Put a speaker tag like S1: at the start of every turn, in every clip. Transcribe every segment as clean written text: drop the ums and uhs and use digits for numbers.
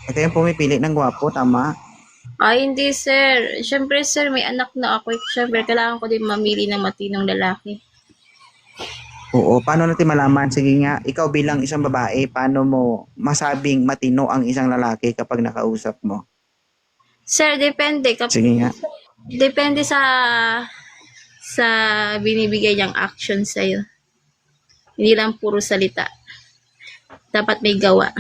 S1: Ito yung pumipili ng gwapo, tama?
S2: Ay, hindi, sir. Siyempre, sir, may anak na ako. Siyempre, kailangan ko din mamili ng matinong lalaki.
S1: Oo, paano natin malaman? Sige nga, ikaw bilang isang babae, paano mo masabing matino ang isang lalaki kapag nakausap mo?
S2: Sir, depende.
S1: Sige nga.
S2: Depende sa binibigay niyang action sa'yo. Hindi lang puro salita. Dapat may gawa.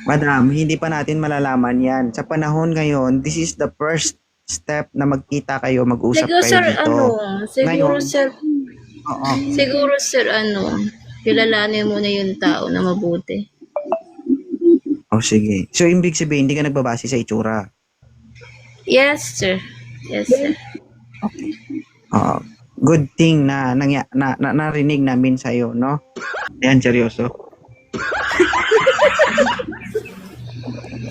S1: Madam, hindi pa natin malalaman yan. Sa panahon ngayon, this is the first step na magkita kayo, mag-usap
S2: Siguro,
S1: kayo
S2: sir,
S1: dito.
S2: siguro,
S1: Ngayon,
S2: sir,
S1: oo.
S2: siguro, sir, kilalanin mo na yung tao na mabuti.
S1: Oh, sige. So, ibig sabihin, hindi ka nagbabase sa itsura.
S2: Yes, sir. Yes, sir.
S1: Oo. Good thing na, narinig namin sa'yo, no? Yan, seryoso.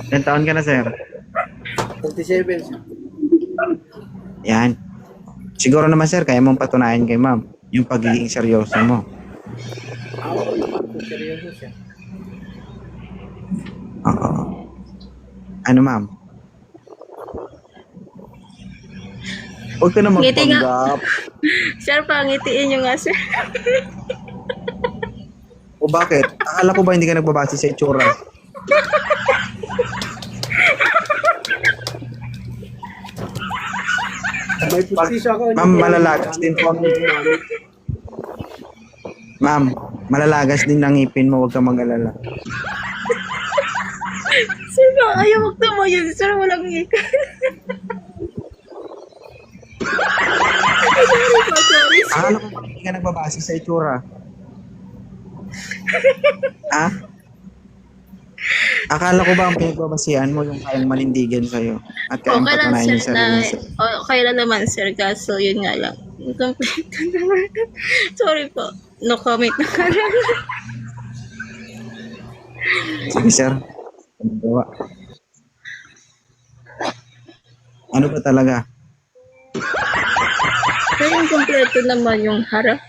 S1: Ilan taon ka na, sir?
S3: 37, sir.
S1: Yan. Siguro naman, sir, kaya mong patunayan kay ma'am yung pagiging seryoso mo.
S3: Ako naman kung seryoso siya.
S1: Oo. Ano, ma'am? Huwag ka na
S2: Ngiti nga.
S1: magpanggap.
S2: Sir, pangitiin nyo nga, sir.
S1: O bakit? Akala ko ba hindi ka nagbabase sa itsura?
S3: May pustiso ako.
S1: Ma'am, malalagas din po. Ma'am, malalagas din ang ngipin mo. Huwag ka mag-alala.
S2: Sir, ayaw magtama yun. Sir, walang ngika.
S1: Akala ko ba hindi ka nagbabase sa itsura? Ha? Akala ko ba ang pinagbabasihan mo yung kayang manindigan sa'yo at kayang
S2: Okay lang,
S1: patunayan
S2: sir,
S1: yung sarili mo sa'yo?
S2: okay lang naman, sir. Kaso, yun nga lang. Incomplete naman. Sorry po. No comment na ka lang.
S1: Sige, sir. Gawa. Ano ba talaga?
S2: Pero yung kompleto naman yung harap.